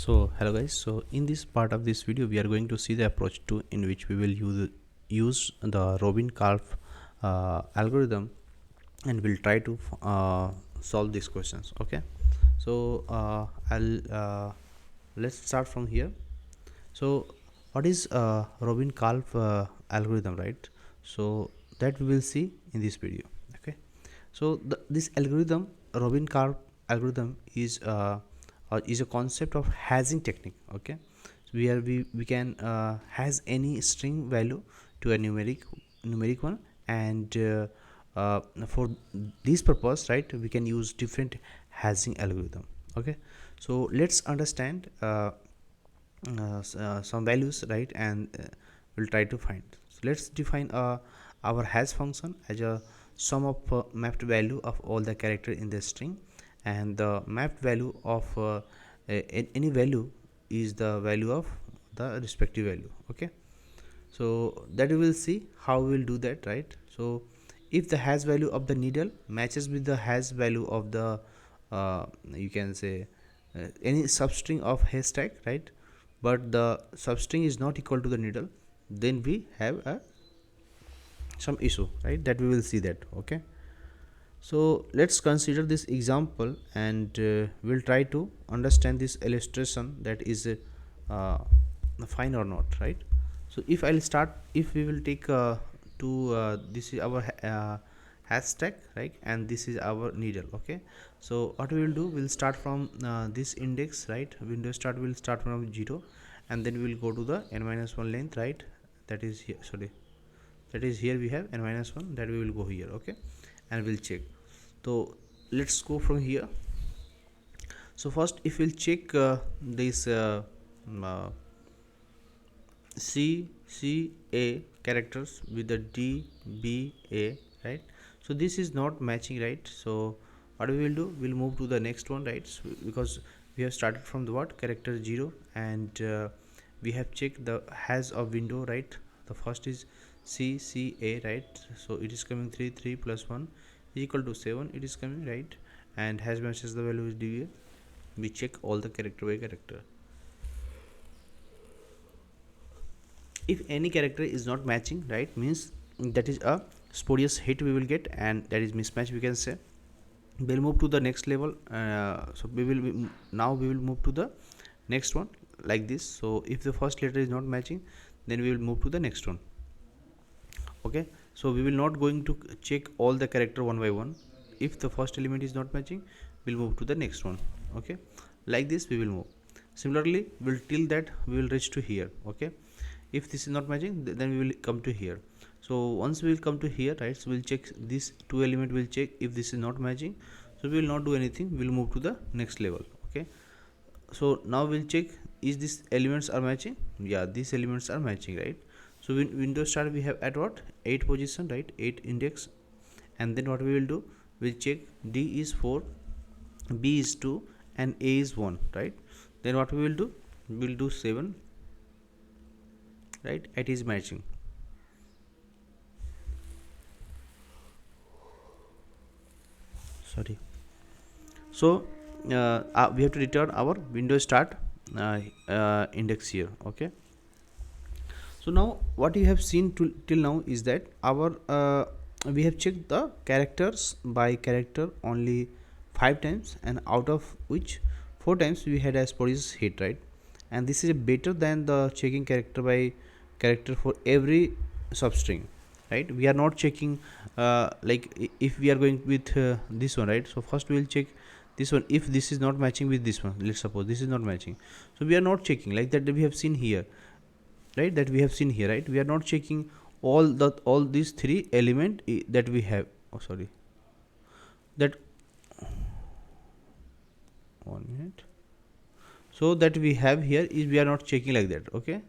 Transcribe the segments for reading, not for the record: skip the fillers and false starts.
So hello guys, so in this part of this video we are going to see the approach to in which we will use the Robin-Karp algorithm, and we'll try to solve these questions. Okay, so I'll let's start from here. So what is Robin-Karp algorithm, right? So that we will see in this video. Okay, so this algorithm, Robin-Karp algorithm, is a concept of hashing technique. Okay, so where we can hash any string value to a numeric one, and for this purpose, right, we can use different hashing algorithm. Okay, so let's understand some values, right, and we'll try to find. So let's define our hash function as a sum of mapped value of all the character in the string, and the mapped value of any value is the value of the respective value. Okay, so that we will see how we will do that, right? So if the hash value of the needle matches with the hash value of the you can say any substring of haystack, right, but the substring is not equal to the needle, then we have some issue, right? That we will see that. Okay, so let's consider this example, and we'll try to understand this illustration, that is fine or not, right? So if I'll start, if we will take this is our hashtag, right, and this is our needle. Okay, so what we will do, we'll start from this index, right? Windows start will start from 0, and then we will go to the n-1 length, right? That is here, sorry, that is here we have n-1, that we will go here. Okay, and we'll check. So let's go from here. So first, if we'll check this uh, C C A characters with the D B A, right? So this is not matching, right? So what we will do, we'll move to the next one, right? So because we have started from the what character 0, and we have checked the hash of window, right? The first is C C A, right? So it is coming 3 3 plus 1 is equal to 7, it is coming, right? And hash matches the value is DBA. We check all the character by character. If any character is not matching, right, means that is a spurious hit we will get, and that is mismatch, we can say. We'll move to the next level. So now we will move to the next one like this. So if the first letter is not matching, then we will move to the next one. Okay, so we will not going to check all the character one by one. If the first element is not matching, we'll move to the next one. Okay, like this we will move. Similarly, we'll till that we will reach to here. Okay, if this is not matching, then we will come to here. So once we will come to here, right, so we'll check this two element, will check if this is not matching, so we will not do anything, we'll move to the next level. Okay, so now we'll check, is these elements are matching? Yeah, these elements are matching, right? So in Windows start we have at what 8 position, right, 8 index, and then what we will do, we'll check D is 4, B is 2, and A is 1, right? Then what we will do, we'll do 7, right? It is matching. Sorry. So we have to return our Windows start index here. Okay, so now what you have seen till now is that our we have checked the characters by character only 5 times, and out of which 4 times we had a spurious hit, right? And this is better than the checking character by character for every substring, right? We are not checking like if we are going with this one, right? So first we will check this one, if this is not matching with this one, let's suppose this is not matching, so we are not checking like that, we have seen here, right? That we have seen here, right? We are not checking all these 3 element that we have. Oh, sorry, that 1 minute. So that we have here is we are not checking like that. Okay,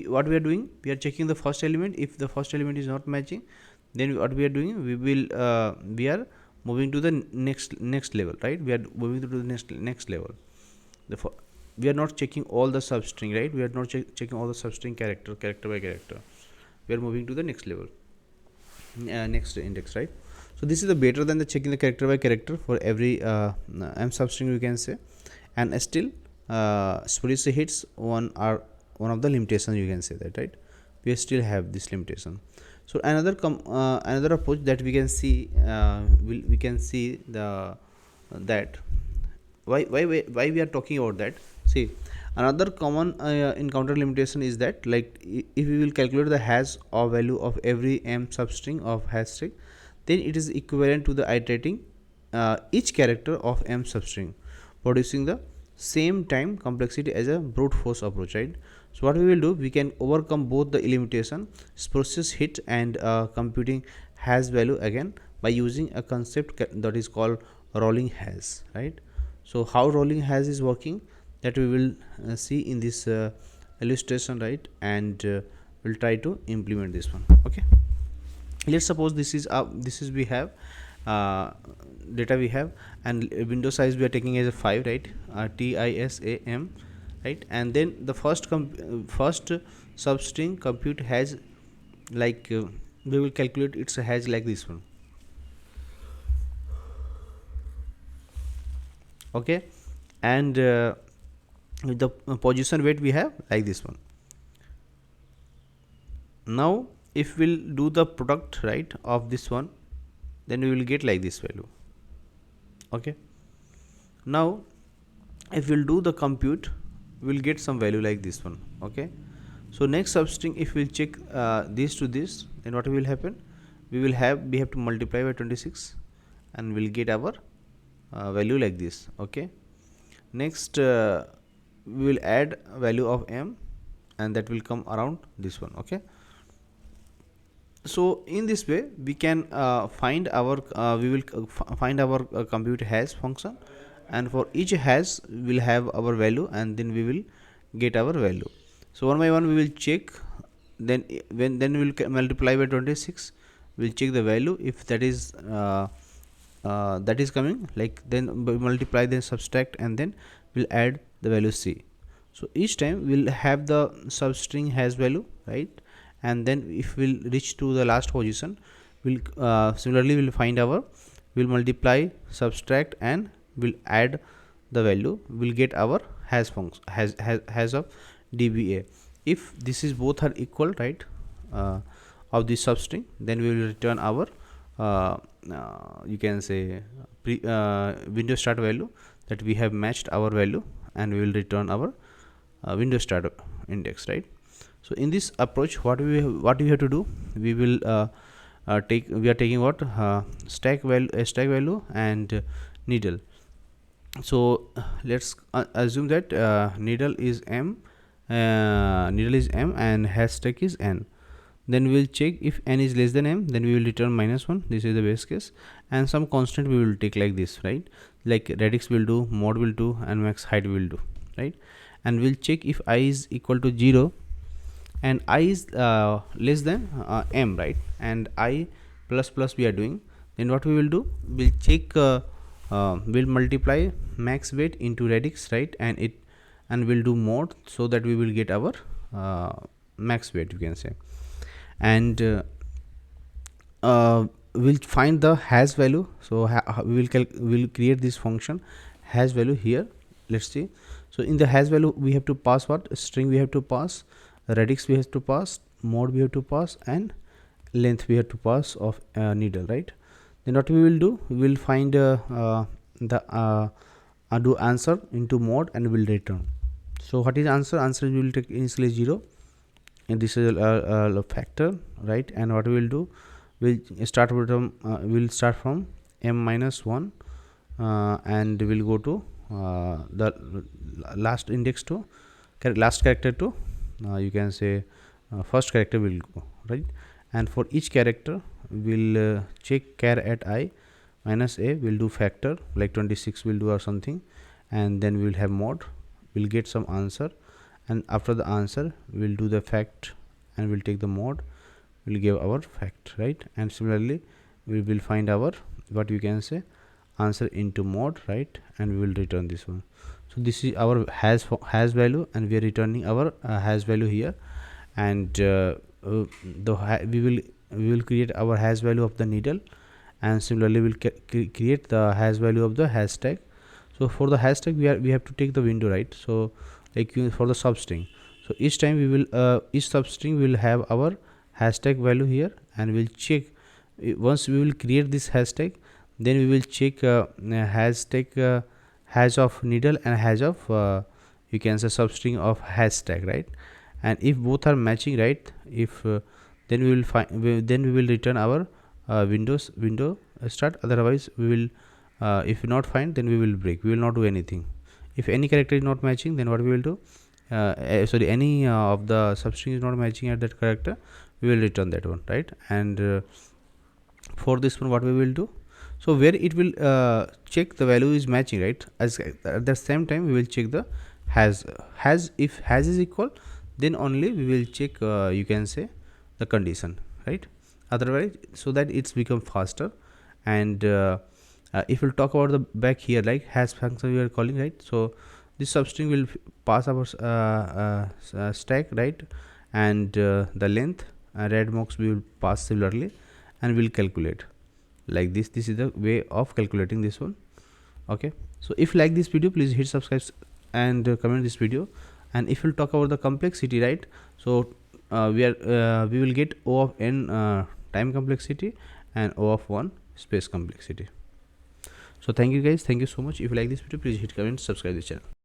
what we are doing, we are checking the first element. If the first element is not matching, then what we are doing, we are moving to the next level, right? We are moving to the next level. We are not checking all the substring, right? We are not checking all the substring character by character. We are moving to the next level, next index, right? So this is the better than the checking the character by character for every m substring, you can say. and still spurious hits one of the limitations, you can say that, right? We still have this limitation. So another approach that we can see, we can see the that why we are talking about that. See, another common encounter limitation is that, like, if we will calculate the hash or value of every m substring of hash string, then it is equivalent to the iterating each character of m substring, producing the same time complexity as a brute force approach, right? So what we will do, we can overcome both the limitation, process hit, and computing hash value again by using a concept that is called rolling hash, right? So how rolling hash is working, that we will see in this illustration, right? And we'll try to implement this one. Okay, let's suppose this is we have uh, data we have, and window size we are taking as a 5, right? TISAM, right? And then the first substring compute has, like, we will calculate its hash like this one. Okay, and with the position weight we have like this one. Now if we'll do the product, right, of this one, then we will get like this value. Okay, now if we'll do the compute, we'll get some value like this one. Okay, so next substring, if we'll check this to this, then what will happen, we have to multiply by 26 and we'll get our value like this. Okay, next we will add value of m, and that will come around this one. Okay, so in this way we can find our we will find our compute hash function, and for each hash we will have our value, and then we will get our value. So one by one we will check, then then we will multiply by 26, we will check the value. If that is coming, like, then we multiply, then subtract, and then we'll add the value c. So each time we'll have the substring hash value, right? And then if we'll reach to the last position, we'll similarly we'll find our, we'll multiply, subtract, and we'll add the value, we'll get our hash function, hash of dba. If this is both are equal, right, of this substring, then we will return our you can say window start value, that we have matched our value, and we will return our window start index, right? So in this approach, what we have to do, we will we are taking what stack value and needle. So let's assume that needle is m and hash stack is n. Then we will check, if n is less than m, then we will return -1. This is the base case, and some constant we will take like this, right? Like radix will do, mod will do, and max height will do, right? And we'll check if I is equal to 0 and I is less than m, right? And I plus plus we are doing, then what we will do, we'll check we'll multiply max weight into radix, right? And we'll do mod, so that we will get our max weight, you can say. And we'll find the hash value. So we'll create this function hash value here. Let's see. So in the hash value we have to pass what string, we have to pass radix, we have to pass mode, we have to pass, and length we have to pass of needle, right? Then what we will do, we will find the do answer into mode, and will return. So what is answer we will take initially 0, and this is a factor, right? And what we will do, we'll start from m minus 1 and we'll go to the last index to last character to you can say first character will go, right? And for each character we'll check char at I minus a, will do factor, like 26 will do or something, and then we'll have mod, we'll get some answer, and after the answer we'll do the fact, and we'll take the mod, we'll give our fact, right? And similarly we will find our what you can say answer into mod, right? And we will return this one. So this is our hash value, and we are returning our hash value here. And we will create our hash value of the needle, and similarly we'll create the hash value of the hashtag. So for the hashtag we have to take the window, right? So like for the substring, so each time we will each substring will have our hashtag value here, and we'll check once we will create this hashtag, then we will check hashtag hash of needle and hash of you can say substring of hashtag, right? And if both are matching, right, if then we will find then we will return our window start. Otherwise we will if not find, then we will break, we will not do anything. If any character is not matching, then what we will do, sorry, any of the substring is not matching at that character, we will return that one, right? And for this one what we will do, so where it will check the value is matching, right? As at the same time we will check the has if has is equal, then only we will check you can say the condition, right? Otherwise, so that it's become faster. And if we'll talk about the back here, like has function we are calling, right? So this substring will pass our stack, right? And the length red box we will pass similarly, and we'll calculate like this is the way of calculating this one. Okay, so if you like this video, please hit subscribe and comment this video. And if we'll talk about the complexity, right? So we will get O of n time complexity and O of 1 space complexity. So thank you guys, thank you so much. If you like this video, please hit comment, subscribe this channel.